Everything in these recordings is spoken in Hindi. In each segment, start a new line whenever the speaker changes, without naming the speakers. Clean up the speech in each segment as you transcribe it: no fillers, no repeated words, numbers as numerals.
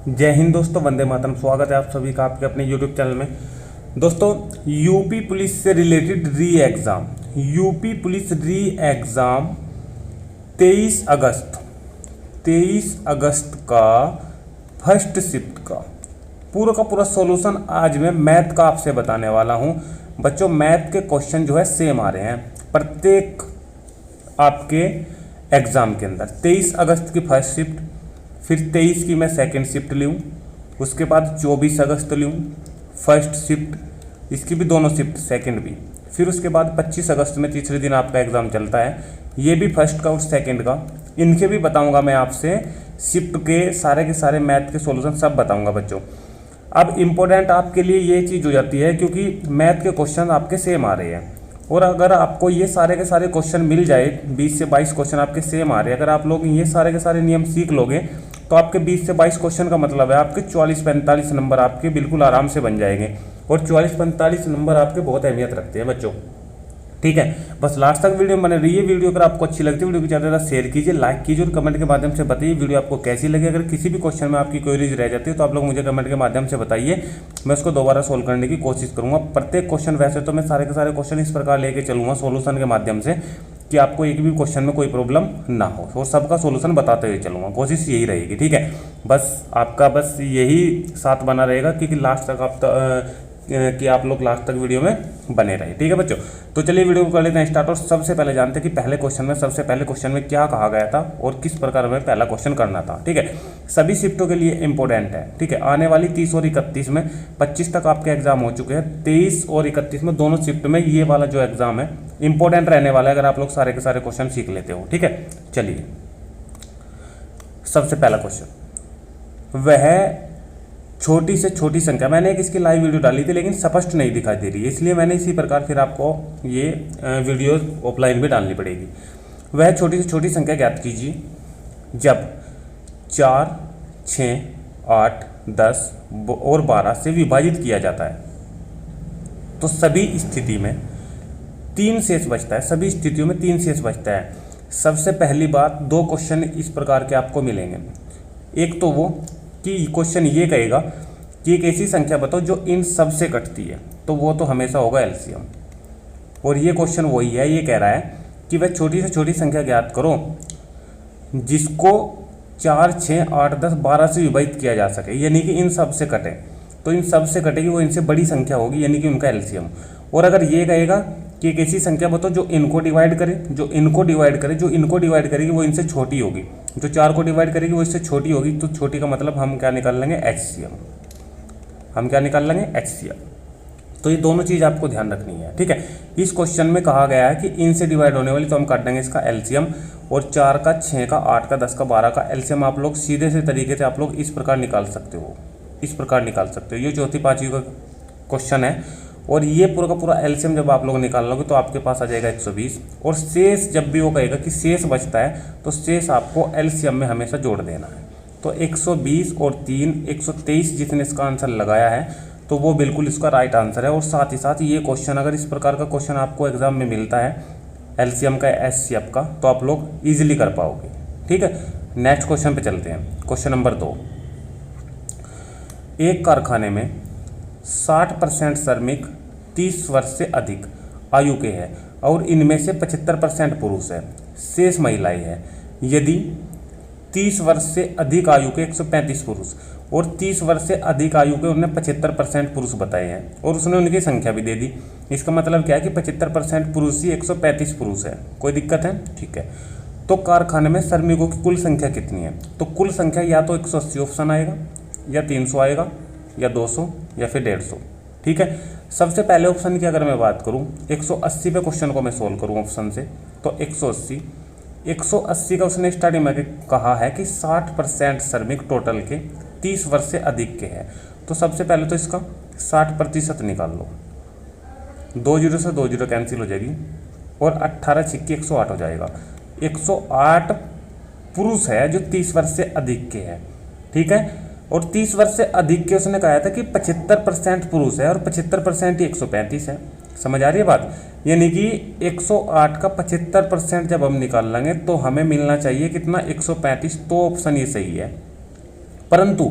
जय हिंद दोस्तों, वंदे मातरम। स्वागत है आप सभी का आपके अपने यूट्यूब चैनल में। दोस्तों, यूपी पुलिस से रिलेटेड यूपी पुलिस री एग्ज़ाम 23 अगस्त का फर्स्ट शिफ्ट का पूरा सॉल्यूशन आज मैं मैथ का आपसे बताने वाला हूं। बच्चों, मैथ के क्वेश्चन जो है सेम आ रहे हैं प्रत्येक आपके एग्ज़ाम के अंदर। 23 अगस्त की फर्स्ट शिफ्ट, फिर 23 की मैं सेकंड शिफ्ट लूँ, उसके बाद 24 अगस्त लूँ फर्स्ट शिफ्ट, इसकी भी दोनों शिफ्ट सेकंड भी, फिर उसके बाद 25 अगस्त में तीसरे दिन आपका एग्ज़ाम चलता है, ये भी फर्स्ट का और सेकंड का। इनके भी बताऊंगा मैं आपसे, शिफ्ट के सारे मैथ के सॉल्यूशन सब बताऊंगा बच्चों। अब इम्पोर्टेंट आपके लिए ये चीज़ हो जाती है क्योंकि मैथ के क्वेश्चन आपके सेम आ रहे हैं, और अगर आपको ये सारे के सारे क्वेश्चन मिल जाए, 20 से 22 क्वेश्चन आपके सेम आ रहे हैं, अगर आप लोग ये सारे के सारे नियम सीख लोगे तो आपके 20 से 22 क्वेश्चन का मतलब है आपके 44-45 नंबर आपके बिल्कुल आराम से बन जाएंगे। और 44-45 नंबर आपके बहुत अहमियत रखते हैं बच्चों, ठीक है। बस लास्ट तक वीडियो बने रही है। वीडियो अगर आपको अच्छी लगती है, वीडियो को ज़्यादा से ज़्यादा शेयर कीजिए, लाइक कीजिए और कमेंट के माध्यम से बताइए वीडियो आपको कैसी लगी। अगर किसी भी क्वेश्चन में आपकी क्वेरीज रह जाती है तो आप लोग मुझे कमेंट के माध्यम से बताइए, मैं उसको दोबारा सोल्व करने की कोशिश करूँगा। प्रत्येक क्वेश्चन, वैसे तो मैं सारे के सारे क्वेश्चन इस प्रकार लेके चलूँगा सोल्यूशन के माध्यम से कि आपको एक भी क्वेश्चन में कोई प्रॉब्लम ना हो, और सबका सोल्यूशन बताते हुए चलूँगा, कोशिश यही रहेगी, ठीक है। बस आपका बस यही साथ बना रहेगा कि लास्ट तक कि आप लोग लास्ट तक वीडियो में बने रहे, ठीक है बच्चों। तो चलिए वीडियो को कर लेते हैं स्टार्ट, और सबसे पहले जानते हैं कि सबसे पहले क्वेश्चन में क्या कहा गया था और किस प्रकार हमें पहला क्वेश्चन करना था, ठीक है। सभी शिफ्टों के लिए इंपॉर्टेंट है, ठीक है। आने वाली 30 और 31 में, 25 तक आपके एग्जाम हो चुके हैं, 23 और 31 में दोनों शिफ्ट में ये वाला जो एग्जाम है इंपॉर्टेंट रहने वाला है, अगर आप लोग सारे के सारे क्वेश्चन सीख लेते हो, ठीक है। चलिए, सबसे पहला क्वेश्चन, वह छोटी से छोटी संख्या, मैंने एक इसकी लाइव वीडियो डाली थी लेकिन स्पष्ट नहीं दिखाई दे रही है, इसलिए मैंने इसी प्रकार फिर आपको ये वीडियो ऑफलाइन भी डालनी पड़ेगी। वह छोटी से छोटी संख्या ज्ञात कीजिए जब 4, 6, 8, 10 और 12 से विभाजित किया जाता है तो सभी स्थिति में 3 शेष बचता है। सभी स्थितियों में 3 शेष बचता है। सबसे पहली बात, 2 क्वेश्चन इस प्रकार के आपको मिलेंगे। एक तो वो कि क्वेश्चन ये कहेगा कि एक ऐसी संख्या बताओ जो इन सब से कटती है, तो वो तो हमेशा होगा एलसीएम। और ये क्वेश्चन वही है, ये कह रहा है कि वह छोटी से छोटी संख्या ज्ञात करो जिसको 4, 6, 8, 10, 12 से विभाजित किया जा सके, यानी कि इन सब से कटे, तो इन सब से कटेगी वो इनसे बड़ी संख्या होगी, यानी कि उनका एलसीएम। और अगर ये कहेगा कि एक ऐसी संख्या बताओ जो इनको डिवाइड करे, जो इनको डिवाइड करेगी वो इनसे छोटी होगी, जो 4 को डिवाइड करेगी वो इससे छोटी होगी, तो छोटी का मतलब हम क्या निकाल लेंगे, एचसीएम। हम क्या निकाल लेंगे, एचसीएम। तो ये दोनों चीज़ आपको ध्यान रखनी है, ठीक है। इस क्वेश्चन में कहा गया है कि इनसे डिवाइड होने वाली, तो हम काट देंगे इसका एलसीएम, और 4 का, 6 का, 8 का, 10 का, 12 का एलसीएम आप लोग सीधे से तरीके से आप लोग इस प्रकार निकाल सकते हो, इस प्रकार निकाल सकते हो। ये चौथी पाँचवीं का क्वेश्चन है, और ये पूरा का पूरा एलसीएम जब आप लोग निकाल लोगे तो आपके पास आ जाएगा 120। और शेष, जब भी वो कहेगा कि शेष बचता है तो शेष आपको एलसीएम में हमेशा जोड़ देना है। तो 120 और 3, 123 जिसने इसका आंसर लगाया है तो वो बिल्कुल इसका राइट आंसर है। और साथ ही साथ ये क्वेश्चन, अगर इस प्रकार का क्वेश्चन आपको एग्जाम में मिलता है एलसीएम का, एचसीएफ का, तो आप लोग ईजिली कर पाओगे, ठीक है। नेक्स्ट क्वेश्चन पे चलते हैं। क्वेश्चन नंबर 2, एक कारखाने में 60% श्रमिक 30 वर्ष से अधिक आयु के हैं और इनमें से 75% पुरुष है, शेष महिलाएं हैं। यदि 30 वर्ष से अधिक आयु के 135 पुरुष और 30 वर्ष से अधिक आयु के उन्होंने 75% पुरुष बताए हैं, और उसने उनकी संख्या भी दे दी। इसका मतलब क्या है कि 75% पुरुष ही 135 पुरुष है। कोई दिक्कत है, ठीक है। तो कारखाने में श्रमिकों की कुल संख्या कितनी है, तो कुल संख्या या तो 180 ऑप्शन आएगा, या 300 आएगा, या 200, या फिर 150, ठीक है। सबसे पहले ऑप्शन की अगर मैं बात करूं, 180 पे क्वेश्चन को मैं सोल्व करूं ऑप्शन से, तो 180 का उसने स्टार्टिंग में कहा है कि 60% श्रमिक टोटल के 30 वर्ष से अधिक के हैं। तो सबसे पहले तो इसका 60% निकाल लो, 2 जीरो से 2 जीरो कैंसिल हो जाएगी, और 18 छिक्की 108 हो जाएगा। 108 पुरुष है जो 30 वर्ष से अधिक के हैं, ठीक है। और 30 वर्ष से अधिक के उसने कहा था कि 75% पुरुष है और 75% ही 135 है। समझ आ रही है बात, यानी कि 108 का 75% जब हम निकाल लेंगे तो हमें मिलना चाहिए कितना, 135। तो ऑप्शन ये सही है। परंतु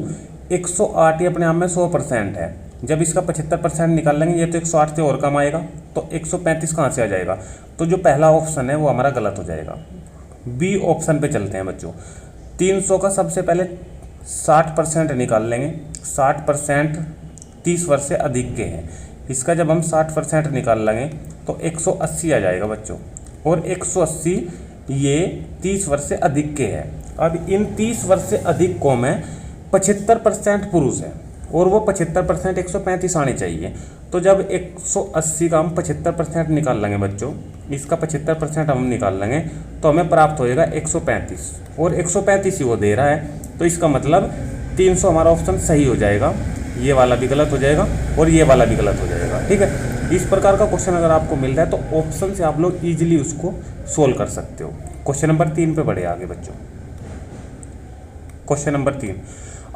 108 ये अपने आप में 100% है। जब इसका 75% निकाल लेंगे, ये तो 108 से और कम आएगा, तो 135 कहाँ से आ जाएगा? तो जो पहला ऑप्शन है वो हमारा गलत हो जाएगा। बी ऑप्शन पे चलते हैं बच्चों। 300 का सबसे पहले 60% निकाल लेंगे। 60% 30 वर्ष से अधिक के हैं। इसका जब हम 60% निकाल लेंगे तो 180 आ जाएगा बच्चों, और 180 ये 30 वर्ष से अधिक के हैं। अब इन 30 वर्ष से अधिक को में 75% पुरुष है, और वो 75% 135 आने चाहिए। तो जब 180 का हम 75% निकाल लेंगे बच्चों, इसका 75% हम निकाल लेंगे तो हमें प्राप्त होएगा 135, और 135 ही वो दे रहा है। तो इसका मतलब 300 हमारा ऑप्शन सही हो जाएगा। ये वाला भी गलत हो जाएगा और ये वाला भी गलत हो जाएगा। ठीक है, इस प्रकार का क्वेश्चन अगर आपको मिल रहा है तो ऑप्शन से आप लोग ईजिली उसको सोल्व कर सकते हो। क्वेश्चन नंबर 3 पे बढ़े आगे बच्चों। क्वेश्चन नंबर 3,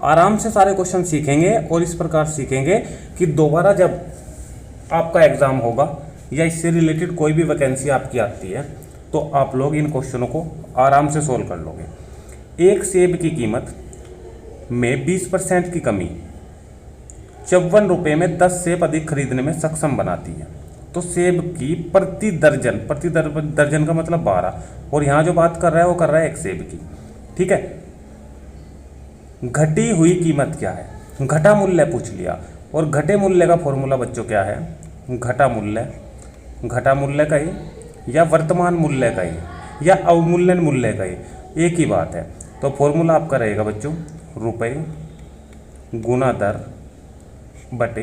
आराम से सारे क्वेश्चन सीखेंगे और इस प्रकार सीखेंगे कि दोबारा जब आपका एग्जाम होगा या इससे रिलेटेड कोई भी वैकेंसी आपकी आती है तो आप लोग इन क्वेश्चनों को आराम से सोल्व कर लोगे। एक सेब की कीमत में 20% की कमी 54 रुपये में 10 सेब अधिक खरीदने में सक्षम बनाती है। तो सेब की प्रति दर्जन का मतलब 12, और यहाँ जो बात कर रहा है वो कर रहा है एक सेब की। ठीक है, घटी हुई कीमत क्या है? घटा मूल्य पूछ लिया, और घटे मूल्य का फॉर्मूला बच्चों क्या है? घटा मूल्य का ही, या वर्तमान मूल्य का ही, या अवमूल्यन मूल्य का ही, एक ही बात है। तो फॉर्मूला आपका रहेगा बच्चों रुपये गुना दर बटे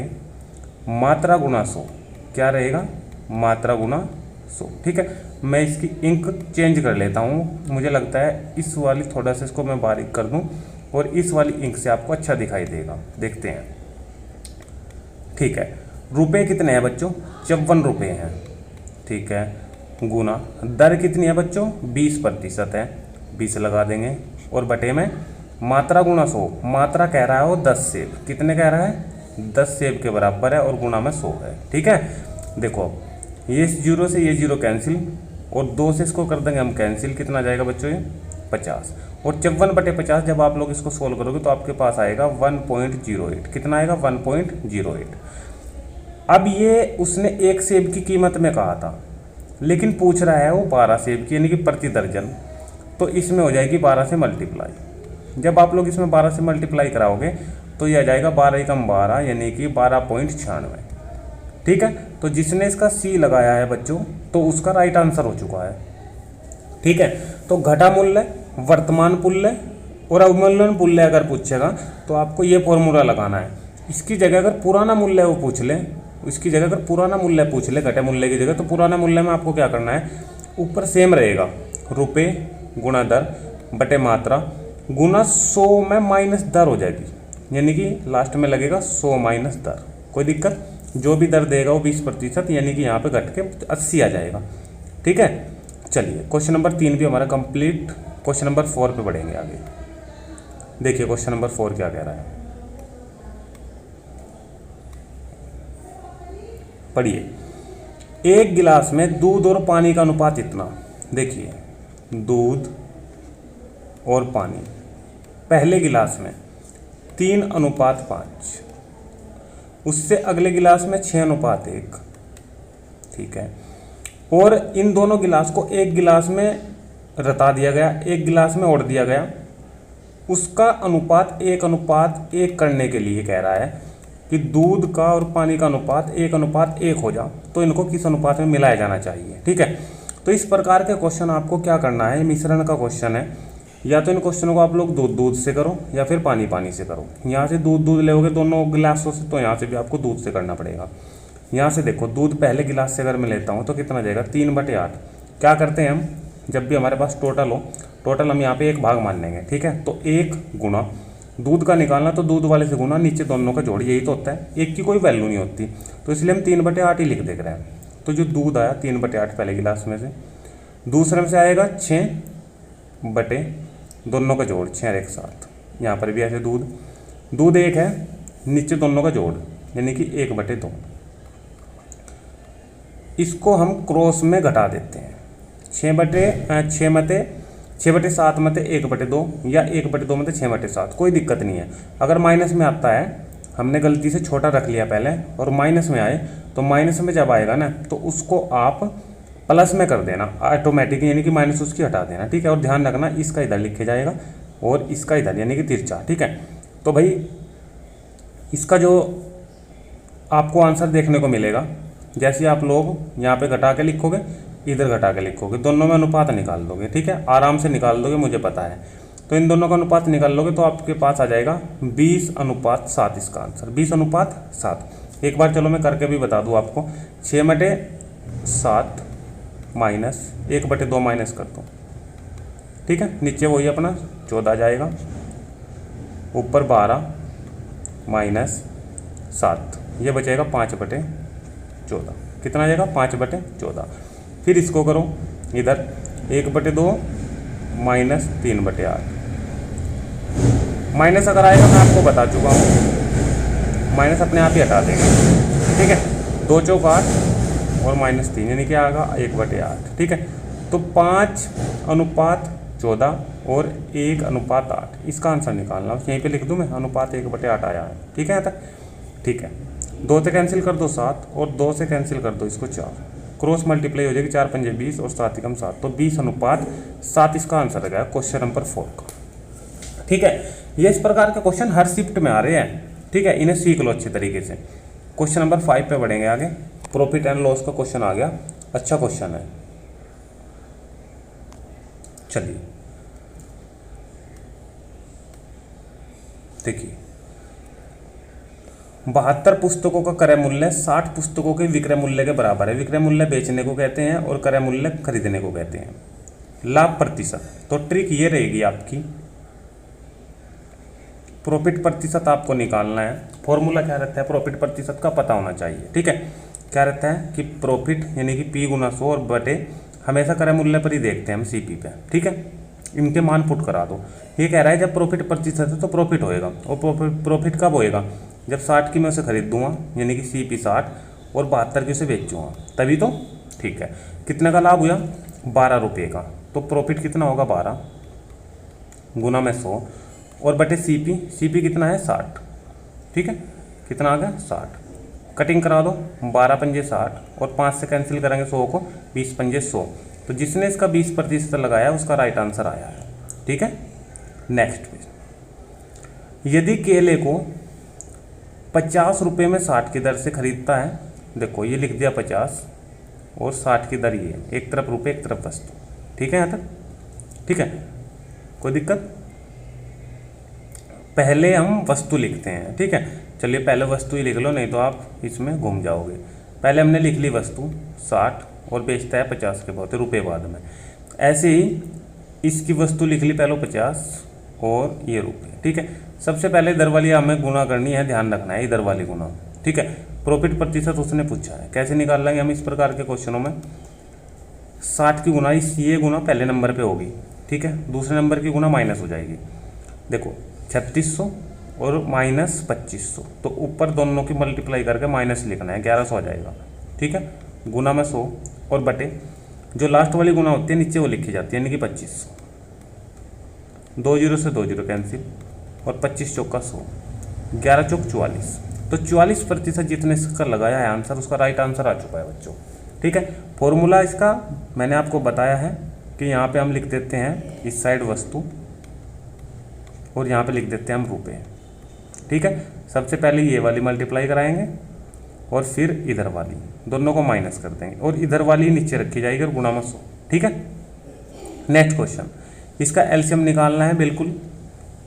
मात्रा गुना 100। क्या रहेगा? मात्रा गुना 100। ठीक है, मैं इसकी इंक चेंज कर लेता हूँ। मुझे लगता है इस वाली थोड़ा सा इसको मैं बारीक कर दूँ और इस वाली इंक से आपको अच्छा दिखाई देगा। देखते हैं। ठीक है, रुपए कितने हैं बच्चों? 54 रुपये हैं। ठीक है, गुना दर कितनी है बच्चों? 20% है, 20 लगा देंगे, और बटे में मात्रा गुना 100। मात्रा कह रहा है वो 10 सेब, कितने कह रहा है? 10 सेब के बराबर है, और गुना में 100 है। ठीक है, देखो ये 0 से ये 0 कैंसिल, और 2 से इसको कर देंगे हम कैंसिल। कितना जाएगा बच्चों? ये 50, और 54/50 जब आप लोग इसको सोल्व करोगे तो आपके पास आएगा 1.08। कितना आएगा? 1.08। अब ये उसने एक सेब की कीमत में कहा था, लेकिन पूछ रहा है वो 12 सेब की, यानी कि प्रति दर्जन। तो इसमें हो जाएगी 12 से मल्टीप्लाई। जब आप लोग इसमें 12 से मल्टीप्लाई कराओगे तो ये आ जाएगा 12 एकम 12, यानी कि 12.96। ठीक है, तो जिसने इसका सी लगाया है बच्चों तो उसका राइट आंसर हो चुका है। ठीक है, तो घटा मूल्य, वर्तमान मूल्य और अवमूल्यन मूल्य अगर पूछेगा तो आपको ये फॉर्मूला लगाना है। इसकी जगह अगर पुराना मूल्य वो पूछ ले, इसकी जगह अगर पुराना मूल्य पूछ ले घटे मूल्य की जगह, तो पुराना मूल्य में आपको क्या करना है? ऊपर सेम रहेगा, रुपये गुणा दर बटे मात्रा गुना 100 में माइनस दर हो जाएगी, यानी कि लास्ट में लगेगा 100 माइनस दर। कोई दिक्कत? जो भी दर देगा वो 20%, यानी कि यहाँ पे घट के 80 आ जाएगा। ठीक है, चलिए क्वेश्चन नंबर 3 भी हमारा कंप्लीट। क्वेश्चन नंबर 4 पे बढ़ेंगे आगे। देखिए क्वेश्चन नंबर 4 क्या कह रहा है, पढ़िए। एक गिलास में दूध और पानी का अनुपात इतना। देखिए दूध और पानी, पहले गिलास में 3:5, उससे अगले गिलास में 6:1। ठीक है, और इन दोनों गिलास को एक गिलास में रता दिया गया, एक गिलास में ओढ़ दिया गया। उसका अनुपात 1:1 करने के लिए कह रहा है कि दूध का और पानी का अनुपात 1:1 हो जा, तो इनको किस अनुपात में मिलाया जाना चाहिए। ठीक है, तो इस प्रकार के क्वेश्चन आपको क्या करना है? मिश्रण का क्वेश्चन है, या तो इन क्वेश्चनों को आप लोग दूध से करो या फिर पानी से करो। यहाँ से दूध लोगे दोनों गिलासों से, तो यहाँ से भी आपको दूध से करना पड़ेगा। यहाँ से देखो दूध पहले गिलास से अगर मैं लेता हूँ तो कितना जाएगा? 3/8। क्या करते हैं हम, जब भी हमारे पास टोटल हो, टोटल हम यहाँ पे एक भाग मान लेंगे। ठीक है, तो 1 गुना दूध का निकालना तो दूध वाले से गुना, नीचे दोनों का जोड़, यही तो होता है। एक की कोई वैल्यू नहीं होती, तो इसलिए हम 3/8 ही लिख देख रहे हैं। तो जो दूध आया 3/8 पहले गिलास में से, दूसरे में से आएगा 6 बटे दोनों का जोड़, 6 एक साथ। यहाँ पर भी ऐसे दूध 1 है, नीचे दोनों का जोड़, यानी कि 1/2। इसको हम क्रॉस में घटा देते हैं। 6 में 6/7 में तो 1/2 या 1/2 में तो 6/7, कोई दिक्कत नहीं है। अगर माइनस में आता है, हमने गलती से छोटा रख लिया पहले और माइनस में आए, तो माइनस में जब आएगा ना तो उसको आप प्लस में कर देना ऑटोमेटिक, यानी कि माइनस उसकी हटा देना, ठीक है। और ध्यान रखना इसका इधर लिखे जाएगा और इसका इधर, यानी कि तिरछा, ठीक है। तो भाई इसका जो आपको आंसर देखने को मिलेगा, जैसे आप लोग यहाँ पे घटा के लिखोगे, इधर घटा के लिखोगे, दोनों में अनुपात निकाल दोगे, ठीक है, आराम से निकाल दोगे, मुझे पता है। तो इन दोनों का अनुपात निकाल लोगे तो आपके पास आ जाएगा 20:7 इसका आंसर, 20:7। एक बार चलो मैं करके भी बता दूँ आपको, 6/7 माइनस 1/2 माइनस कर दो, ठीक है, नीचे वही अपना 14 जाएगा, ऊपर 12 माइनस 7, ये बचेगा 5/14, कितना आ जाएगा 5/14। फिर इसको करो इधर 1/2 माइनस 3/8, माइनस अगर आएगा मैं आपको बता चुका हूँ, माइनस अपने आप ही हटा देगा, ठीक है। 2 चौक 8 और -3 यानी कि आएगा 1/8, ठीक है। तो 5:14 और 1:8, इसका आंसर निकालना, यहीं पे लिख दूँ मैं, अनुपात 1/8 आया है, ठीक है यहाँ तक, ठीक है। 2 से कैंसिल कर दो 7 और 2 से कैंसिल कर दो इसको 4, क्रॉस मल्टीप्लाई हो जाएगी, 4 पंजे 20 और 7 एकम 7, तो 20:7 इसका आंसर आ गया क्वेश्चन नंबर 4 का, ठीक है। ये इस प्रकार के क्वेश्चन हर शिफ्ट में आ रहे हैं, ठीक है, इन्हें सीख लो अच्छे तरीके से। क्वेश्चन नंबर 5 पे बढ़ेंगे आगे, प्रॉफिट एंड लॉस का क्वेश्चन आ गया, अच्छा क्वेश्चन है। चलिए देखिए, 72 पुस्तकों का क्रय मूल्य 60 पुस्तकों के विक्रय मूल्य के बराबर है। विक्रय मूल्य बेचने को कहते हैं और क्रय मूल्य खरीदने को कहते हैं। लाभ प्रतिशत, तो ट्रिक ये रहेगी आपकी, प्रॉफिट प्रतिशत आपको निकालना है। फॉर्मूला क्या रहता है, प्रॉफिट प्रतिशत का पता होना चाहिए, ठीक है। क्या रहता है कि प्रॉफिट यानी कि P × 100 और बटे, हमेशा क्रय मूल्य पर ही देखते हैं हम CP पे, ठीक है। इनके मान पुट करा दो। ये कह रहा है जब प्रॉफिट प्रतिशत है तो प्रॉफिट होएगा, और प्रॉफिट कब होएगा, जब 60 की मैं उसे खरीद दूंगा यानी कि CP 60 और 72 की उसे बेचूंगा, तभी तो, ठीक है। कितने का लाभ हुआ, 12 रुपये का, तो प्रॉफिट कितना होगा 12 गुना में 100 और बटे CP कितना है 60, ठीक है, कितना आ गया 60। कटिंग करा दो, 12 पंजे 60 और 5 से कैंसिल करेंगे 100 को, 20 पंजे 100, तो जिसने इसका 20% लगाया उसका राइट आंसर आया है, ठीक है। नेक्स्ट, यदि केले को 50 रुपये में 60 की दर से खरीदता है, देखो ये लिख दिया 50 और 60 की दर ये, एक तरफ रुपये एक तरफ वस्तु, ठीक है यहाँ तक, ठीक है, कोई दिक्कत। पहले हम वस्तु लिखते हैं, ठीक है, चलिए पहले वस्तु ही लिख लो, नहीं तो आप इसमें घूम जाओगे। पहले हमने लिख ली वस्तु 60 और बेचता है 50 के बहुत रुपये बाद में, ऐसे ही इसकी वस्तु लिख ली पहले 50 और ये रुपये, ठीक है। सबसे पहले इधर वाली हमें गुना करनी है, ध्यान रखना है इधर वाली गुना, ठीक है। प्रॉफिट प्रतिशत उसने पूछा है, कैसे निकाल लेंगे हम इस प्रकार के क्वेश्चनों में, 60 की गुना ये गुना पहले नंबर पे होगी, ठीक है, दूसरे नंबर की गुना माइनस हो जाएगी, देखो 3600 और -2500, तो ऊपर दोनों की मल्टीप्लाई करके माइनस लिखना है, 1100 आ जाएगा, ठीक है, गुना में 100 और बटे जो लास्ट वाली गुना होती है नीचे वो लिखी जाती है, यानी कि 2500, 2 0 से 2 0 कैंसिल और 25 चौक का 100, 11 चौक 44, तो 44% जितने इसका लगाया है आंसर, उसका राइट आंसर आ चुका है बच्चों, ठीक है। फॉर्मूला इसका मैंने आपको बताया है कि यहाँ पे हम लिख देते हैं इस साइड वस्तु और यहाँ पे लिख देते हैं हम रुपये, ठीक है। सबसे पहले ये वाली मल्टीप्लाई कराएंगे और फिर इधर वाली, दोनों को माइनस कर देंगे और इधर वाली नीचे रखी जाएगी और गुणा में 100, ठीक है। नेक्स्ट क्वेश्चन, इसका एलसीएम निकालना है, बिल्कुल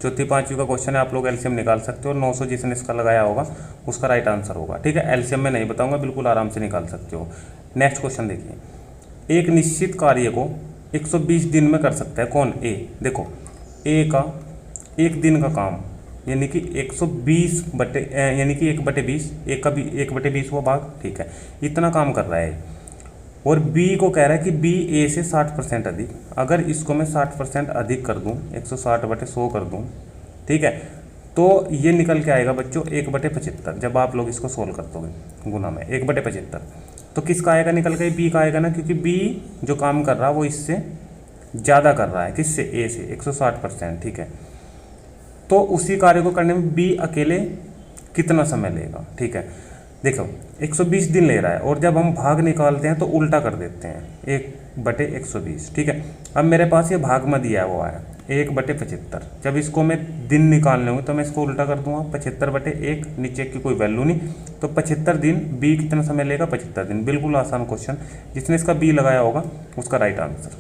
चौथी पाँचवीं का क्वेश्चन है, आप लोग एलसीएम निकाल सकते हो और 900 जिसने इसका लगाया होगा उसका राइट आंसर होगा, ठीक है। एलसीएम में नहीं बताऊंगा, बिल्कुल आराम से निकाल सकते हो। नेक्स्ट क्वेश्चन देखिए, एक निश्चित कार्य को 120 दिन में कर सकता है कौन, ए। देखो ए का एक दिन का काम यानी कि 120 बटे यानी कि 1/20, एक का 1/20 हुआ भाग, ठीक है, इतना काम कर रहा है। और बी को कह रहा है कि बी ए से 60% अधिक, अगर इसको मैं 60% अधिक कर दूं, 160/100 कर दूं, ठीक है, तो ये निकल के आएगा बच्चों 1/75 जब आप लोग इसको सोल्व कर दोगे गुना में 1/75, तो किसका आएगा निकल के, बी का आएगा ना, क्योंकि बी जो काम कर रहा है वो इससे ज़्यादा कर रहा है किससे, ए से 160%, ठीक है। तो उसी कार्य को करने में बी अकेले कितना समय लेगा, ठीक है। देखो 120 दिन ले रहा है और जब हम भाग निकालते हैं तो उल्टा कर देते हैं, 1/120, ठीक है। अब मेरे पास ये भाग में दिया हुआ है 1/75, जब इसको मैं दिन निकालने होंगे तो मैं इसको उल्टा कर दूंगा, 75/1, नीचे की कोई वैल्यू नहीं, तो 75 दिन, बी कितना समय लेगा, 75 दिन। बिल्कुल आसान क्वेश्चन, जिसने इसका बी लगाया होगा उसका राइट आंसर,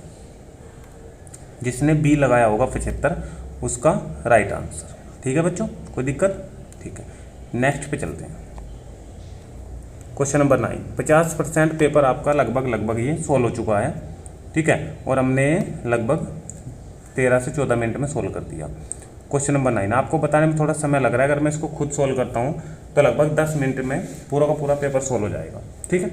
जिसने बी लगाया होगा 75 उसका राइट आंसर, ठीक है बच्चों, कोई दिक्कत, ठीक है। नेक्स्ट पे चलते हैं, क्वेश्चन नंबर 9। 50% पेपर आपका लगभग ये सोल्व हो चुका है, ठीक है, और हमने लगभग 13 से 14 मिनट में सोल्व कर दिया। क्वेश्चन नंबर 9 आपको बताने में थोड़ा समय लग रहा है, अगर मैं इसको खुद सोल्व करता हूँ तो लगभग 10 मिनट में पूरा का पूरा पेपर सोल्व हो जाएगा, ठीक है।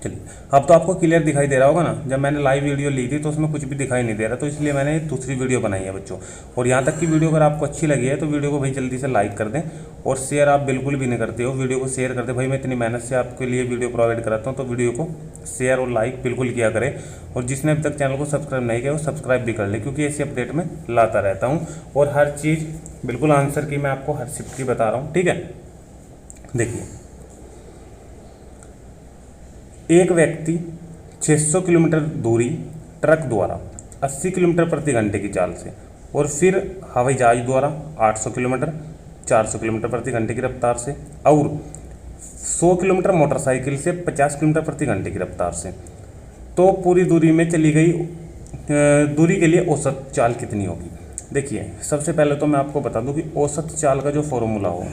चलिए, अब तो आपको क्लियर दिखाई दे रहा होगा ना, जब मैंने लाइव वीडियो ली थी तो उसमें कुछ भी दिखाई नहीं दे रहा, तो इसलिए मैंने दूसरी वीडियो बनाई है बच्चों। और यहाँ तक की वीडियो अगर आपको अच्छी लगी है तो वीडियो को भाई जल्दी से लाइक कर दें, और शेयर आप बिल्कुल भी नहीं करते हो, वीडियो को शेयर कर दें। भाई मैं इतनी मेहनत से आपके लिए वीडियो प्रोवाइड कराता हूँ, तो वीडियो को शेयर और लाइक बिल्कुल किया करें। और जिसने अभी तक चैनल को सब्सक्राइब नहीं किया वो सब्सक्राइब भी कर ले, क्योंकि ऐसी अपडेट में लाता रहता हूँ और हर चीज़ बिल्कुल आंसर की मैं आपको हर शिफ्ट की बता रहा हूँ, ठीक है। देखिए, एक व्यक्ति 600 किलोमीटर दूरी ट्रक द्वारा 80 किलोमीटर प्रति घंटे की चाल से और फिर हवाई जहाज द्वारा 800 किलोमीटर 400 किलोमीटर प्रति घंटे की रफ्तार से और 100 किलोमीटर मोटरसाइकिल से 50 किलोमीटर प्रति घंटे की रफ्तार से, तो पूरी दूरी में चली गई दूरी के लिए औसत चाल कितनी होगी। देखिए, सबसे पहले तो मैं आपको बता दूं कि औसत चाल का जो फॉर्मूला हो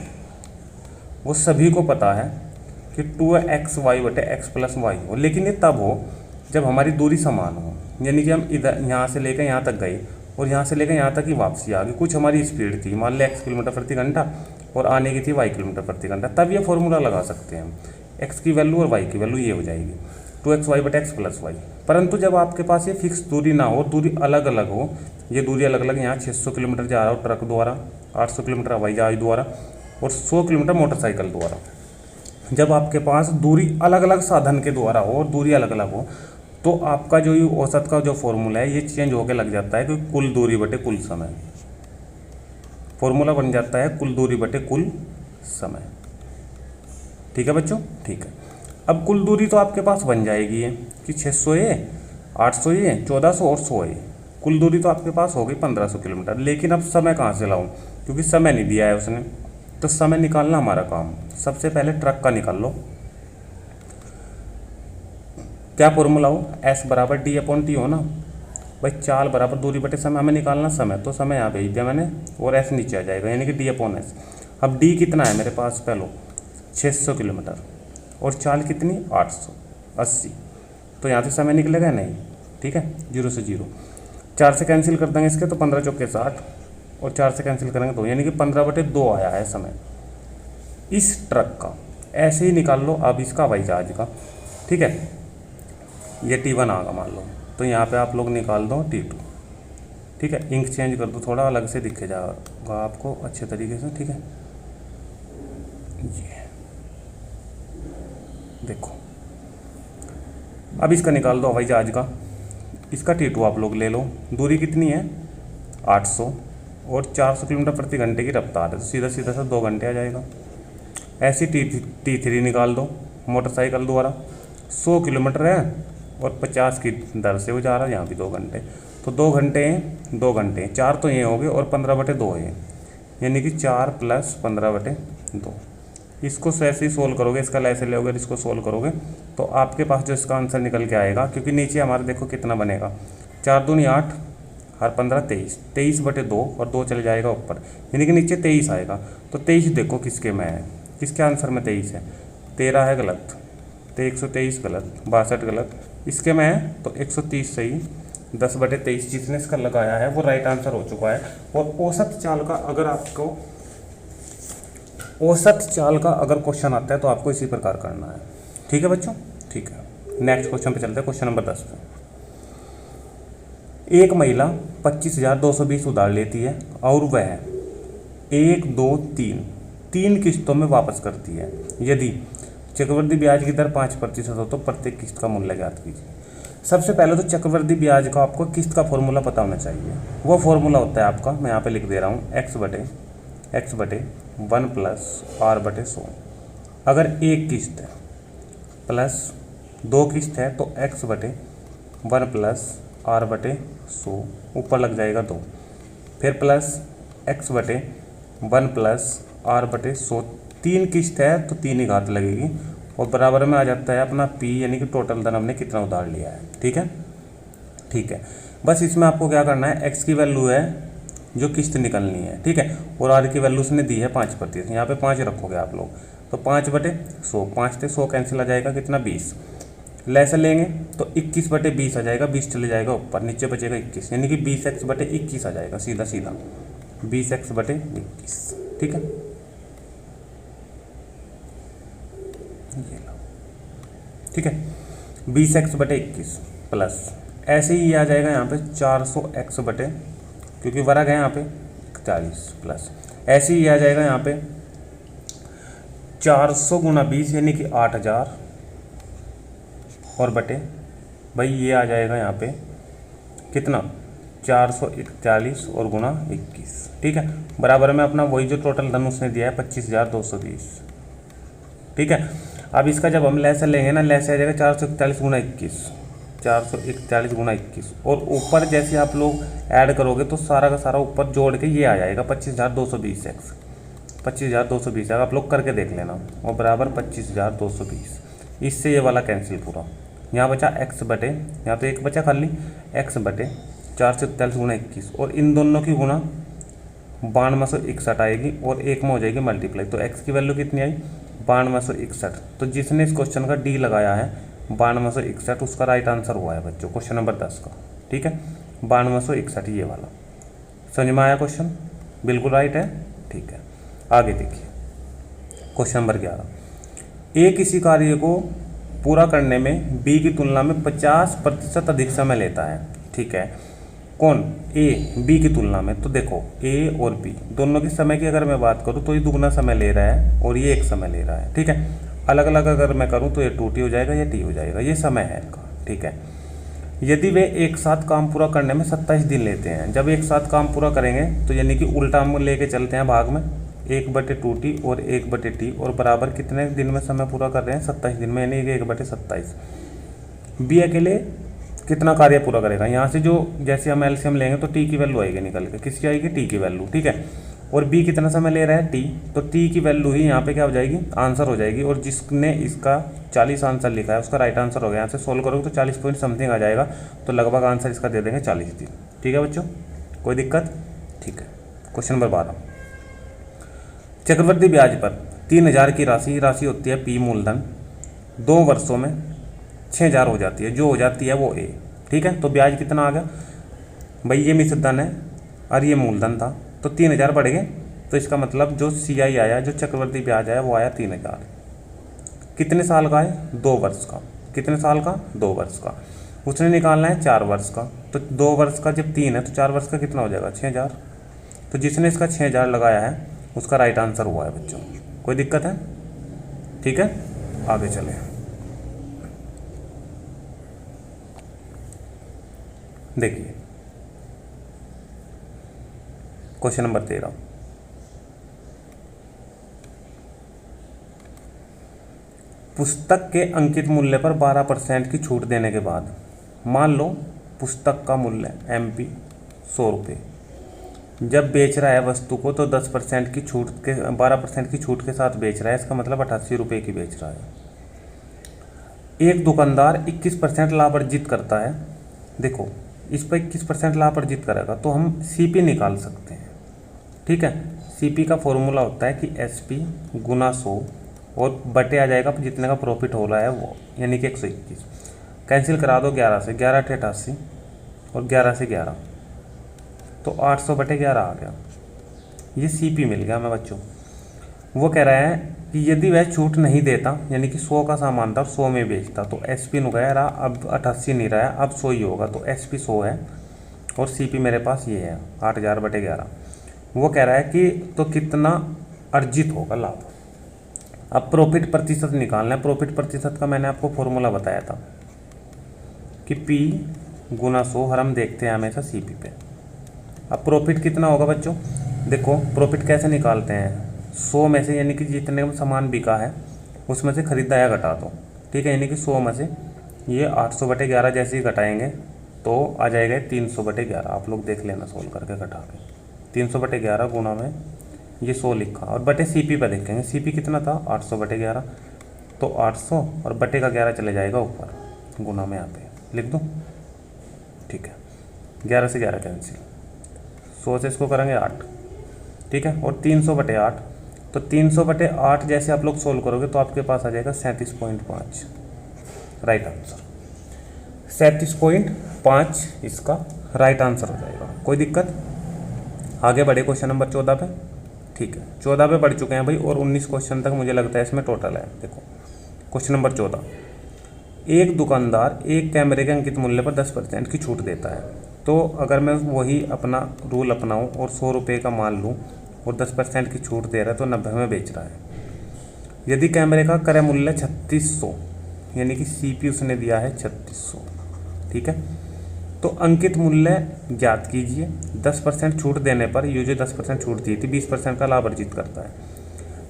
वो सभी को पता है कि 2xy/x+y हो, लेकिन ये तब हो जब हमारी दूरी समान हो, यानी कि हम इधर यहाँ से लेकर यहाँ तक गए और यहाँ से लेकर यहाँ तक ही वापसी आ गई। कुछ हमारी स्पीड थी, मान लें x किलोमीटर प्रति घंटा और आने की थी y किलोमीटर प्रति घंटा, तब ये फॉर्मूला लगा सकते हैं हम। x की वैल्यू और y की वैल्यू ये हो जाएगी 2xy/x+y। परंतु जब आपके पास ये फिक्स दूरी ना हो, दूरी अलग अलग हो, ये दूरी अलग अलग, यहाँ 600 किलोमीटर जा रहा हो ट्रक द्वारा, 800 किलोमीटर हवाई जहाज द्वारा और 100 किलोमीटर मोटरसाइकिल द्वारा, जब आपके पास दूरी अलग अलग साधन के द्वारा हो और दूरी अलग अलग हो, तो आपका जो ये औसत का जो फॉर्मूला है ये चेंज होकर लग जाता है कि कुल दूरी बटे कुल समय, फॉर्मूला बन जाता है कुल दूरी बटे कुल समय, ठीक है बच्चों, ठीक है। अब कुल दूरी तो आपके पास बन जाएगी है कि 600 है, 800 है, 1400 और 100 है, कुल दूरी तो आपके पास हो गई 1500 किलोमीटर। लेकिन अब समय कहाँ से लाऊं, क्योंकि समय नहीं दिया है उसने, तो समय निकालना हमारा काम। सबसे पहले ट्रक का निकाल लो, क्या फॉर्मूला हो, S /D/T हो ना भाई, चाल बराबर दूरी बटे समय, हमें निकालना समय, तो समय यहाँ भेज दिया मैंने और S नीचे आ जाएगा, यानी कि D/S। अब D कितना है मेरे पास, पहले 600 किलोमीटर और चाल कितनी 880, तो यहाँ से समय निकलेगा नहीं, ठीक है, 0 से 0, 4 से कैंसिल कर देंगे इसके, तो 15 चौके 60 और 4 से कैंसिल करेंगे 2, यानी कि 15/2 आया है समय इस ट्रक का। ऐसे ही निकाल लो अब इसका हवाई जहाज का, ठीक है, ये T1 आगा मान लो, तो यहाँ पे आप लोग निकाल दो T2, ठीक है। इंक चेंज कर दो, थोड़ा अलग से दिखे जाएगा आपको अच्छे तरीके से, ठीक है। ये देखो, अब इसका निकाल दो हवाई जहाज का, इसका T2 आप लोग ले लो, दूरी कितनी है 800 और 400 किलोमीटर प्रति घंटे की रफ्तार है, तो सीधा सीधा सा 2 घंटे आ जाएगा। ऐसी T3 निकाल दो, मोटरसाइकिल द्वारा 100 किलोमीटर है और 50 की दर से वो जा रहा है, यहाँ भी 2 घंटे, तो 2 घंटे हैं, 2 घंटे हैं, 4 तो ये हो गए और 15/2 है, यानी कि 4 + 15/2। इसको ऐसे ही सोल्व करोगे, इसका ऐसे लोगे, इसको सोल्व करोगे तो आपके पास जो इसका आंसर निकल के आएगा, क्योंकि नीचे हमारे देखो कितना बनेगा, 4 दूनी 8 और 15 23, 23/2 और 2 चले जाएगा ऊपर, यानी कि नीचे 23 आएगा। तो 23 देखो किसके में है, किसके आंसर में 23 है, 13 है गलत, तो 123 गलत, 62 गलत, इसके में है तो 130 सही, 10/23 जिसने इसका लगाया है वो राइट आंसर हो चुका है। और औसत चाल का अगर आपको क्वेश्चन आता है तो आपको इसी प्रकार करना है, ठीक है बच्चों, ठीक है। नेक्स्ट क्वेश्चन पे चलते हैं, क्वेश्चन नंबर 10 पे। एक महिला 25,220 उधार लेती है और वह 1, 2, 3 किस्तों में वापस करती है। यदि चक्रवृद्धि ब्याज की दर 5% हो तो प्रत्येक किस्त का मूल्य ज्ञात कीजिए। सबसे पहले तो चक्रवृद्धि ब्याज का आपको किस्त का फॉर्मूला पता होना चाहिए। वो फॉर्मूला होता है आपका, मैं यहाँ पे लिख दे रहा हूँ, x बटे 1 प्लस r बटे 100। अगर एक किस्त है प्लस 2 किस्त है तो x बटे 1 प्लस r बटे 100, ऊपर लग जाएगा 2, फिर प्लस x बटे 1 प्लस r बटे 100। 3 किस्त है तो 3 ही घात लगेगी और बराबर में आ जाता है अपना p, यानी कि टोटल धन हमने कितना उधार लिया है। ठीक है, ठीक है। बस इसमें आपको क्या करना है, x की वैल्यू है जो किस्त निकलनी है, ठीक है, और r की वैल्यू उसने दी है 5%, यहाँ पे 5 रखोगे आप लोग, तो 5 बटे 100, 5 से 100 कैंसिल आ जाएगा, कितना 20। लैसे लेंगे तो 21 बटे 20 आ जाएगा, 20 चले जाएगा ऊपर, नीचे बचेगा 21, यानी कि 20x बटे 21 आ जाएगा, सीधा सीधा 20x बटे 21। ठीक है, ये लो, ठीक है, 20x बटे 21 प्लस ऐसे ही आ जाएगा यहाँ पे 400x बटे, क्योंकि वर्ग है यहाँ पे 41, प्लस ऐसे ही आ जाएगा यहाँ पे 400 गुना 20 यानी कि 8000 और बटे भाई ये आ जाएगा यहाँ पे कितना 441 और गुना 21। ठीक है, बराबर में अपना वही जो टोटल धन उसने दिया है 25,220। ठीक है, अब इसका जब हम लैसे लेंगे ना, लैसे आ जाएगा 441 गुना 21, 441 गुना 21, और ऊपर जैसे आप लोग ऐड करोगे तो सारा का सारा ऊपर जोड़ के ये आ जाएगा 25,220x, 25,220 आप लोग करके देख लेना, और बराबर 25,220। इससे ये वाला कैंसिल पूरा, यहाँ बचा x बटे, यहाँ तो एक बचा खाली, x बटे 441 गुना 21, और इन दोनों की गुना 9261 आएगी और एक में हो जाएगी मल्टीप्लाई, तो x की वैल्यू कितनी आई 9261। तो जिसने इस क्वेश्चन का डी लगाया है 9261, उसका राइट आंसर हुआ है बच्चों क्वेश्चन नंबर 10 का। ठीक है, 9261 ये वाला, समझ में आया क्वेश्चन, बिल्कुल राइट है। ठीक है, आगे देखिए क्वेश्चन नंबर 11। ए किसी कार्य को पूरा करने में बी की तुलना में 50% अधिक समय लेता है। ठीक है, कौन, ए बी की तुलना में। तो देखो ए और बी दोनों की समय की अगर मैं बात करूँ तो ये दुगना समय ले रहा है और ये एक समय ले रहा है। ठीक है, अलग अलग अगर मैं करूँ तो ये 2t हो जाएगा, ये t हो जाएगा, ये समय है इनका। ठीक है, यदि वे एक साथ काम पूरा करने में 27 दिन लेते हैं, जब एक साथ काम पूरा करेंगे तो यानी कि उल्टा हम लेके चलते हैं भाग में, 1/2t और 1/t, और बराबर कितने दिन में समय पूरा कर रहे हैं 27 दिन में, यानी कि 1/27। बी अकेले कितना कार्य पूरा करेगा, यहाँ से जो जैसे हम एलसीएम लेंगे तो टी की वैल्यू आएगी निकल के, किसकी आएगी, टी की वैल्यू। ठीक है, और बी कितना समय ले रहा है टी, तो टी की वैल्यू ही यहाँ पे क्या हो जाएगी, आंसर हो जाएगी, और जिसने इसका 40 आंसर लिखा है उसका राइट आंसर हो गया। यहाँ से सोल्व करोगे तो 40 पॉइंट समथिंग आ जाएगा, तो लगभग आंसर इसका दे देंगे 40 दिन। ठीक है बच्चों, कोई दिक्कत। ठीक है, क्वेश्चन नंबर 12। चक्रवृद्धि ब्याज पर 3000 की राशि होती है पी मूलधन, 2 वर्षों में 6000 हो जाती है, जो हो जाती है वो ए। ठीक है, तो ब्याज कितना आ गया भाई, ये मिश्र धन है और ये मूलधन था, तो 3000 बढ़ गए, तो इसका मतलब जो CI आया, जो चक्रवृद्धि ब्याज आया वो आया 3000। कितने साल का है, 2 वर्ष का। कितने साल का, 2 वर्ष का। उसने निकालना है 4 वर्ष का, तो 2 वर्ष का जब 3 है तो 4 वर्ष का कितना हो जाएगा 6000। तो जिसने इसका 6000 लगाया है उसका राइट आंसर हुआ है बच्चों, कोई दिक्कत है। ठीक है, आगे चले। देखिए क्वेश्चन नंबर 13। पुस्तक के अंकित मूल्य पर 12% की छूट देने के बाद, मान लो पुस्तक का मूल्य MP 100 रुपये, जब बेच रहा है वस्तु को तो 10% की छूट के 12% की छूट के साथ बेच रहा है, इसका मतलब 88 रुपये की बेच रहा है। एक दुकानदार 21% लाभ अर्जित करता है, देखो इस पर 21% लाभ अर्जित करेगा तो हम CP निकाल सकते हैं। ठीक है, CP का फॉर्मूला होता है कि SP गुना 100 और बटे आ जाएगा जितने का प्रॉफिट हो रहा है वो, यानी कि 121। कैंसिल करा दो 11 से, 11 × 88 और 11 से 11, तो 800/11 आ गया, ये CP मिल गया हमें बच्चों। वो कह रहा है कि यदि वह छूट नहीं देता, यानी कि 100 का सामान था और 100 में बेचता, तो SP नुकाया रहा, अब 88 नहीं रहा है, अब 100 ही होगा, तो SP 100 है और CP मेरे पास ये है 8000/11। वो कह रहा है कि तो कितना अर्जित होगा लाभ। अब प्रॉफिट प्रतिशत निकालना है। प्रॉफिट प्रतिशत का मैंने आपको फॉर्मूला बताया था कि P गुना 100 और हम देखते हैं हमेशा CP पे। अब प्रॉफिट कितना होगा बच्चों, देखो प्रॉफिट कैसे निकालते हैं, 100 में से यानी कि जितने में सामान बिका है उसमें से खरीदाया घटा दो, ठीक है, यानी कि 100 में से ये 800/11 जैसे ही घटाएंगे तो आ जाएगा 300/11। आप लोग देख लेना सोल्व करके घटा के, 300/11 गुना में ये 100 लिखा और बटे CP पर देखेंगे, CP कितना था 800/11, तो 800 और बटे का 11 चले जाएगा ऊपर, गुना में यहाँ पे लिख दूँ, ठीक है, 11 से 11 कैंसिल, 100 से इसको करेंगे 8, ठीक है, और 300/8, तो 300/8 जैसे आप लोग सोल्व करोगे तो आपके पास आ जाएगा 37.5, राइट आंसर 37.5 इसका राइट आंसर हो जाएगा। कोई दिक्कत, आगे बढ़े क्वेश्चन नंबर 14 पे, ठीक है, 14 पे बढ़ चुके हैं भाई और 19 क्वेश्चन तक मुझे लगता है इसमें टोटल है। देखो क्वेश्चन नंबर 14, एक दुकानदार एक कैमरे के अंकित मूल्य पर 10% की छूट देता है, तो अगर मैं वही अपना रूल अपनाऊं और 100 रुपये का माल लूं और 10% की छूट दे रहा है तो 90 में बेच रहा है। यदि कैमरे का क्रय मूल्य 3600 यानी कि CP उसने दिया है 3600, ठीक है, तो अंकित मूल्य ज्ञात कीजिए। 10% छूट देने पर ये जो 10% छूट दी थी 20% का लाभ अर्जित करता है।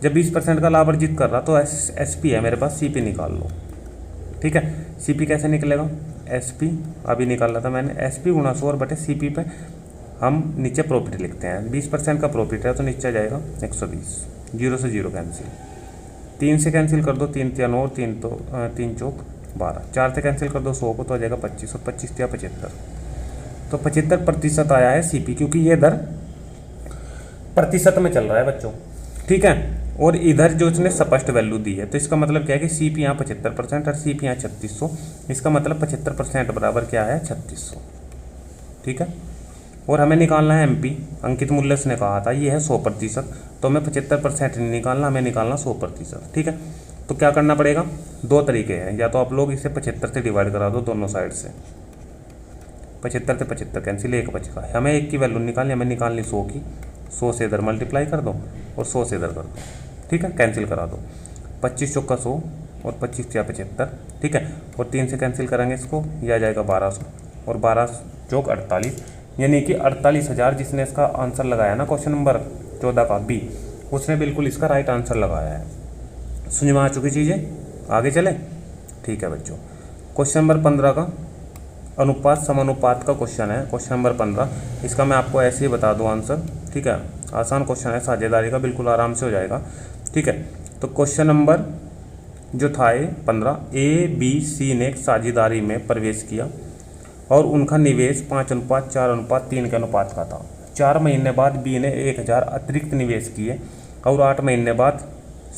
जब 20% का लाभ अर्जित कर रहा तो SP है मेरे पास, CP निकाल लो, ठीक है। CP कैसे निकलेगा, SP अभी निकाला था मैंने, SP गुना 100 और बटे CP पे हम नीचे प्रॉफिट लिखते हैं। 20% का प्रॉफिट है तो नीचे जाएगा 120, 0 से 0 कैंसिल, 3 से कैंसिल कर दो, 3 × 9 3 चौक 12, 4 से कैंसिल कर दो 100 को तो आ जाएगा 25 और 25 × 75, तो 75% आया है CP, क्योंकि ये दर प्रतिशत में चल रहा है बच्चों, ठीक है। और इधर जो इसने स्पष्ट वैल्यू दी है तो इसका मतलब क्या है कि CP यहाँ 75% और CP यहाँ 3600, इसका मतलब 75% बराबर क्या है 3600, ठीक है। और हमें निकालना है MP, अंकित मूल्य उसने कहा था ये है 100%, तो हमें 75% नहीं निकालना, हमें निकालना 100%, ठीक है। तो क्या करना पड़ेगा, दो तरीके हैं, या तो आप लोग इसे 75 से डिवाइड करा दो दोनों साइड से, 75 से 75 कैंसिल, एक बचेगा, हमें एक की वैल्यू निकालनी, हमें निकालनी 100 की, 100 से इधर मल्टीप्लाई कर दो और 100 से इधर कर दो, ठीक है, कैंसिल करा दो, 25 चौका 100 और 25 × 75, ठीक है, और 3 से कैंसिल करेंगे इसको, यह आ जाएगा 1200 और 12 चौक 48, यानी कि 48,000 जिसने इसका आंसर लगाया ना क्वेश्चन नंबर 14 का B, उसने बिल्कुल इसका राइट आंसर लगाया है। समझ में आ चुकी चीज़ें, आगे चले, ठीक है बच्चों। क्वेश्चन नंबर 15 का अनुपात समानुपात का क्वेश्चन है, क्वेश्चन नंबर 15, इसका मैं आपको ऐसे ही बता दूं आंसर, ठीक है, आसान क्वेश्चन है, साझेदारी का, बिल्कुल आराम से हो जाएगा, ठीक है। तो क्वेश्चन नंबर जो था ये 15, ABC ने एक साझेदारी में प्रवेश किया और उनका निवेश 5:4:3 के अनुपात का था। 4 महीने बाद B ने 1000 अतिरिक्त निवेश किए और 8 महीने बाद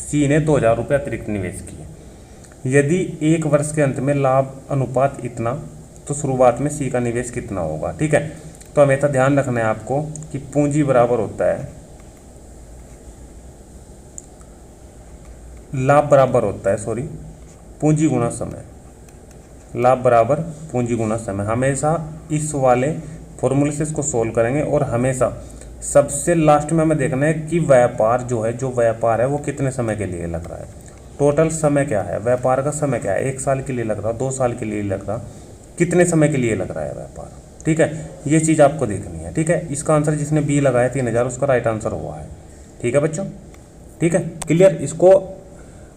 C ने 2000 रुपये अतिरिक्त निवेश किए। यदि 1 वर्ष के अंत में लाभ अनुपात इतना, तो शुरुआत में C का निवेश कितना होगा, ठीक है। तो हमेशा ध्यान रखना है आपको कि पूंजी बराबर होता है, लाभ बराबर होता है, सॉरी, पूंजी गुना समय, लाभ बराबर पूंजी गुना समय। हमेशा इस वाले फॉर्मूले से इसको सोल्व करेंगे और हमेशा सबसे लास्ट में हमें देखना है कि व्यापार जो व्यापार है वो कितने समय के लिए लग रहा है, टोटल समय क्या है, व्यापार का समय क्या है, 1 साल के लिए लग रहा, 2 साल के लिए लग रहा, कितने समय के लिए लग रहा है व्यापार, ठीक है, ये चीज़ आपको देखनी है, ठीक है। इसका आंसर जिसने B लगाया 3000 उसका राइट आंसर हुआ है, ठीक है बच्चों, ठीक है, क्लियर। इसको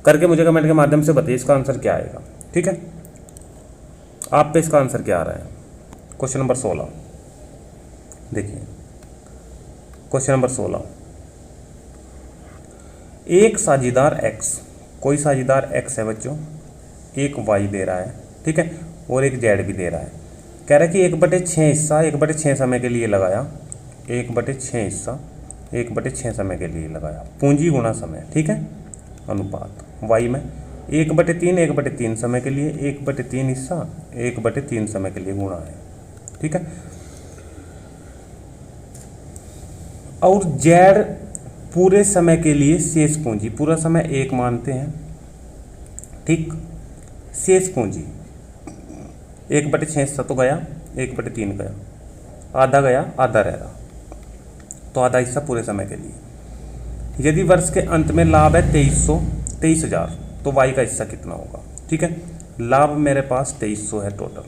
करके मुझे कमेंट के माध्यम से बताइए इसका आंसर क्या आएगा, ठीक है। आप पे इसका आंसर क्या आ रहा है। क्वेश्चन नंबर 16 देखिए, क्वेश्चन नंबर 16, एक साझेदार X, कोई साझेदार X है बच्चों, एक Y दे रहा है, ठीक है, और एक Z भी दे रहा है। कह रहा है कि 1/6 हिस्सा 1/6 समय के लिए लगाया, 1/6 हिस्सा 1/6 समय के लिए लगाया, पूंजी गुना समय, ठीक है, अनुपात Y में 1/3 1/3 समय के लिए, 1/3 हिस्सा 1/3 समय के लिए गुणा है, ठीक है। और Z पूरे समय के लिए शेष पूंजी, पूरा समय 1 मानते हैं, ठीक, शेष पूंजी 1/6 हिस्सा तो गया, 1/3 गया, आधा गया, आधा रह रहा, तो आधा हिस्सा पूरे समय के लिए। यदि वर्ष के अंत में लाभ है 23,000 तो Y का हिस्सा कितना होगा, ठीक है। लाभ मेरे पास 2300 है टोटल,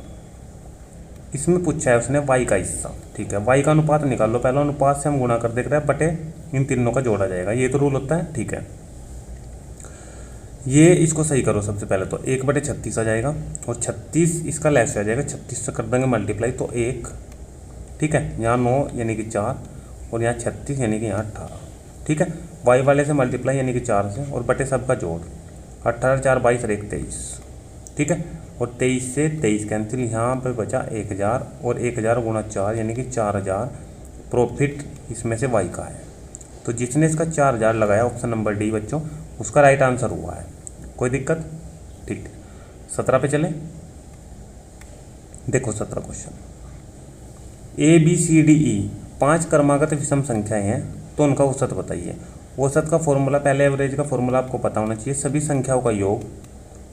इसमें पूछा है उसने y का हिस्सा, ठीक है। y का अनुपात निकाल लो, पहला अनुपात से हम गुणा कर देख रहे हैं बटे इन तीनों का जोड़ा जाएगा, ये तो रूल होता है, ठीक है। ये इसको सही करो सबसे पहले, तो 1/36 आ जाएगा और 36 इसका लेस आ जाएगा, 36 से कर देंगे मल्टीप्लाई तो 1, ठीक है। यहाँ 9 यानी कि 4 और यहाँ 36 यानी कि यहाँ 18, ठीक है। y वाले से मल्टीप्लाई यानी कि 4 से और बटे सबका जोड़, 18 4 22 और 1 23, ठीक है। और 23 से 23 कैंसिल, यहाँ पे बचा 1000 और 1000 गुणा 4 यानी कि 4000 प्रॉफिट इसमें से y का है। तो जिसने इसका 4000 लगाया ऑप्शन नंबर डी बच्चों, उसका राइट आंसर हुआ है। कोई दिक्कत? ठीक। 17 पे चले, देखो 17 क्वेश्चन। ABCDE 5 क्रमागत विषम संख्याएं हैं, तो उनका औसत बताइए। औसत का फॉर्मूला, पहले एवरेज का फॉर्मूला आपको पता होना चाहिए, सभी संख्याओं का योग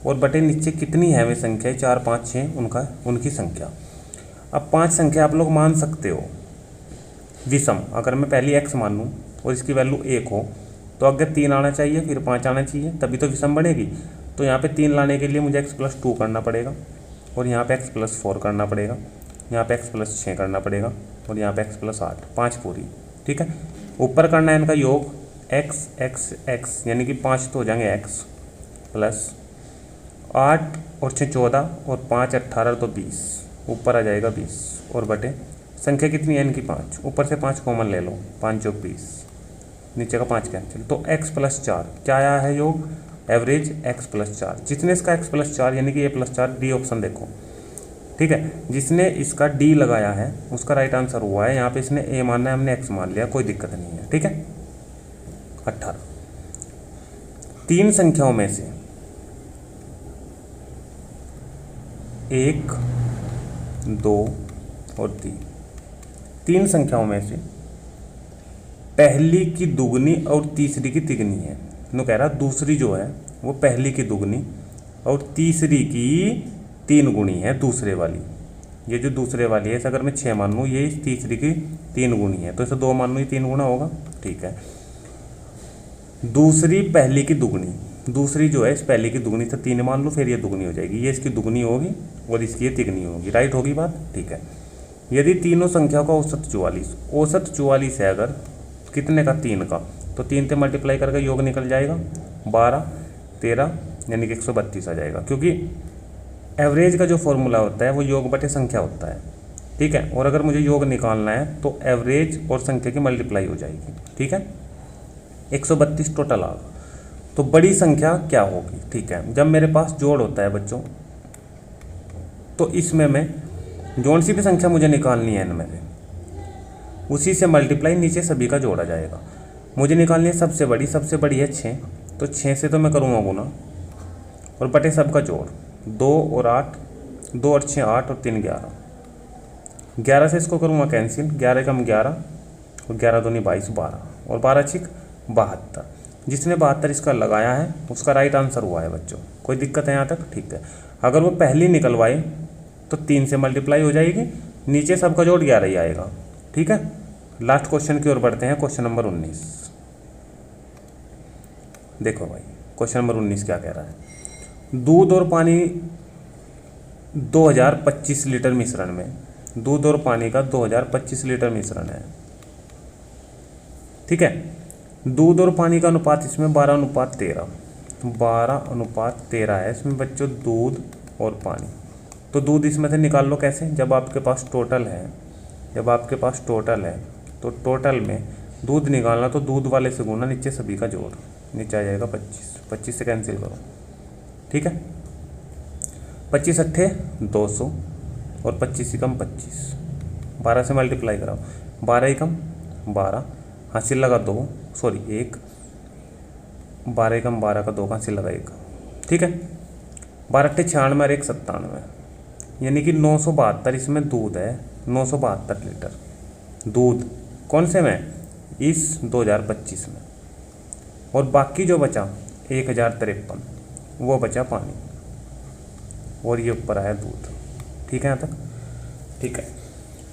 और बटे नीचे कितनी है वे संख्याएं, 4 5 6 उनकी संख्या। अब 5 संख्या आप लोग मान सकते हो विषम, अगर मैं पहली x मान लूँ और इसकी वैल्यू 1 हो तो अगर 3 आना चाहिए फिर 5 आना चाहिए, तभी तो विषम बनेगी। तो यहाँ पे 3 लाने के लिए मुझे x+2 करना पड़ेगा और यहाँ पे x+4 करना पड़ेगा, यहाँ पे x+6 करना पड़ेगा और यहाँ पे x+8, 5 पूरी, ठीक है। ऊपर करना है इनका योग x x x यानी कि 5 तो हो जाएंगे x प्लस 8 और 6 14 और 5 18 तो 20, ऊपर आ जाएगा 20 और बटे संख्या कितनी है इनकी 5, ऊपर से 5 कॉमन ले लो, 5 + 20, नीचे का 5 कैंसिल, तो x+4 क्या आया है योग, एवरेज x+4। जिसने इसका x+4 यानी कि a+4, डी ऑप्शन देखो, ठीक है। जिसने इसका डी लगाया है उसका राइट आंसर हुआ है। यहाँ पे इसने a मानना है, हमने x मान लिया, कोई दिक्कत नहीं है, ठीक है। 18 3 संख्याओं में से 1 2 और 3 संख्याओं में से पहली की दुगनी और तीसरी की तिगनी है। नो कह रहा दूसरी जो है वो पहली की दुगनी और तीसरी की 3 गुणी है दूसरे वाली। ये जो दूसरे वाली है, अगर मैं 6 मान लूँ, ये इस तीसरी की 3 गुणी है, तो इसे 2 मान लूँ, ये 3 गुना होगा, ठीक है। दूसरी पहली की दुगनी, दूसरी जो है इस पहली की दुगनी से 3 मान लो, फिर ये दुगनी हो जाएगी, ये इसकी दुगनी होगी और इसकी ये तिगनी होगी, राइट होगी बात, ठीक है। यदि तीनों संख्याओं का औसत 44, औसत 44 है अगर कितने का, 3 का, तो 3 से मल्टीप्लाई करके योग निकल जाएगा 12 13 यानी कि 132 आ जाएगा, क्योंकि एवरेज का जो फॉर्मूला होता है वो योग बटे संख्या होता है, ठीक है। और अगर मुझे योग निकालना है तो एवरेज और संख्या की मल्टीप्लाई हो जाएगी, ठीक है। 132 टोटल आ गया। तो बड़ी संख्या क्या होगी, ठीक है। जब मेरे पास जोड़ होता है बच्चों, तो इसमें मैं जोन सी भी संख्या मुझे निकालनी है इनमें से, उसी से मल्टीप्लाई नीचे सभी का जोड़ा जाएगा। मुझे निकालनी है सबसे बड़ी, सबसे बड़ी है 6, तो 6 से तो मैं करूँगा गुना और बटे सबका जोड़, 2 और 8, 2 और 6 8 और 3 11, 11 से इसको करूँगा कैंसिल, 11 कम 11 और 11 दूनी 22 12 और 12 छिक 72। जिसने 72 इसका लगाया है उसका राइट आंसर हुआ है बच्चों। कोई दिक्कत है यहाँ तक, ठीक है। अगर वो पहली निकलवाए तो 3 से मल्टीप्लाई हो जाएगी, नीचे सबका जोड़ 11 ही आएगा, ठीक है। लास्ट क्वेश्चन की ओर बढ़ते हैं, क्वेश्चन नंबर 19। देखो भाई क्वेश्चन नंबर 19 क्या कह रहा है। दूध और पानी 2025 लीटर मिश्रण में, दूध और पानी का 2025 लीटर मिश्रण है, ठीक है। दूध और पानी का अनुपात इसमें 12:13, 12:13 है इसमें बच्चों, दूध और पानी। तो दूध इसमें से निकाल लो कैसे, जब आपके पास टोटल है, जब आपके पास टोटल है तो टोटल में दूध निकालना, तो दूध वाले से गुना, नीचे सभी का जोड़, नीचे आ जाएगा 25, 25 से कैंसिल करो, ठीक है। 25 अट्ठे 200 और 25 कम 25, 12 से मल्टीप्लाई कराओ, 12 कम 12, हासिल लगा 2, सॉरी 1, 12 कम 12 का 2 का हासिल लगा 1, ठीक है। 12 अट्ठे 96 और 1 97, यानी कि 972 इसमें दूध है, 972 लीटर दूध, कौन से में, इस 2025 में। और बाकी जो बचा 1053 वो बचा पानी, और ये ऊपर आया दूध, ठीक है यहाँ तक, ठीक है।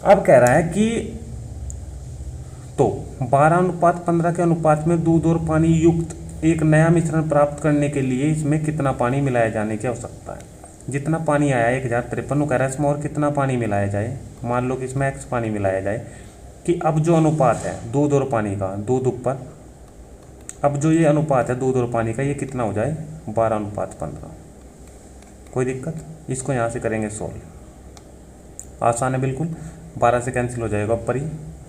अब कह रहा है कि तो 12:15 के अनुपात में दूध और पानी युक्त एक नया मिश्रण प्राप्त करने के लिए इसमें कितना पानी मिलाया जाने की आवश्यकता है। जितना पानी आया 1053 कह रहा है, इसमें और कितना पानी मिलाया जाए। मान लो कि इसमें x पानी मिलाया जाए, कि अब जो अनुपात है दूध और पानी का, दूध ऊपर, अब जो ये अनुपात है दूध और पानी का, ये कितना हो जाए 12:15। कोई दिक्कत? इसको यहाँ से करेंगे सोल्व, आसान है बिल्कुल। 12 से कैंसिल हो जाएगा ऊपर ही,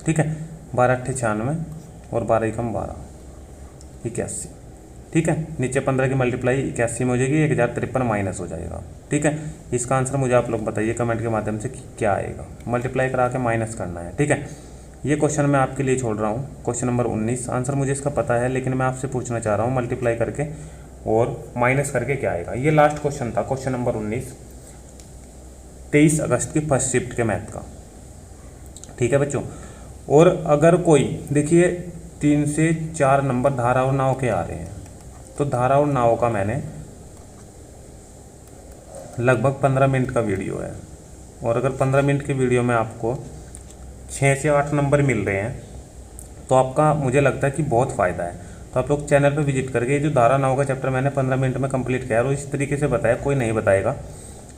ठीक है। 12 8 96 और 12 एकम 12, 81, ठीक है। नीचे 15 की मल्टीप्लाई 81 में हो जाएगी, 1053 माइनस हो जाएगा, ठीक है। इसका आंसर मुझे आप लोग बताइए कमेंट के माध्यम से कि क्या आएगा। मल्टीप्लाई करा के माइनस करना है, ठीक है। ये क्वेश्चन मैं आपके लिए छोड़ रहा हूँ, क्वेश्चन नंबर 19। आंसर मुझे इसका पता है, लेकिन मैं आपसे पूछना चाह रहा हूँ मल्टीप्लाई करके और माइनस करके क्या आएगा। ये लास्ट क्वेश्चन था, क्वेश्चन नंबर 19, 23 अगस्त की फर्स्ट शिफ्ट के मैथ का, ठीक है बच्चों। और अगर कोई देखिए 3 से 4 नंबर धारा और नाव के आ रहे हैं, तो धारा और नाव का मैंने लगभग 15 मिनट का वीडियो है, और अगर 15 मिनट की वीडियो में आपको 6 से 8 नंबर मिल रहे हैं, तो आपका मुझे लगता है कि बहुत फ़ायदा है। तो आप लोग चैनल पर विजिट करके, जो धारा नाव का चैप्टर मैंने 15 मिनट में कंप्लीट किया और इस तरीके से बताया, कोई नहीं बताएगा,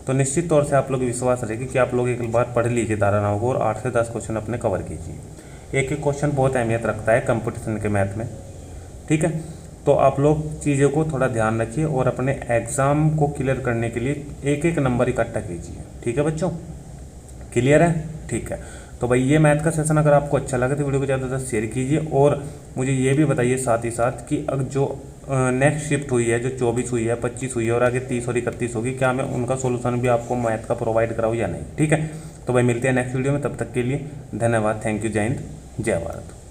तो निश्चित तौर से आप लोग विश्वास रखेगी कि आप लोग एक बार पढ़ लीजिए धारा नाव को, और 8 से 10 क्वेश्चन अपने कवर कीजिए। एक एक क्वेश्चन बहुत अहमियत रखता है कंपटीशन के मैथ में, ठीक है। तो आप लोग चीज़ों को थोड़ा ध्यान रखिए और अपने एग्ज़ाम को क्लियर करने के लिए एक एक नंबर इकट्ठा कीजिए, ठीक है बच्चों। क्लियर है? ठीक है। तो भाई ये मैथ का सेशन अगर आपको अच्छा लगे तो वीडियो को ज़्यादा से ज़्यादा शेयर कीजिए, और मुझे ये भी बताइए साथ ही साथ कि अब जो नेक्स्ट शिफ्ट हुई है, जो 24 हुई है, 25 हुई है और आगे 30 और 31 होगी, क्या मैं उनका सोल्यूशन भी आपको मैथ का प्रोवाइड कराऊँ या नहीं, ठीक है। तो भाई मिलते हैं नेक्स्ट वीडियो में, तब तक के लिए धन्यवाद, थैंक यू, जय हिंद, जय भारत।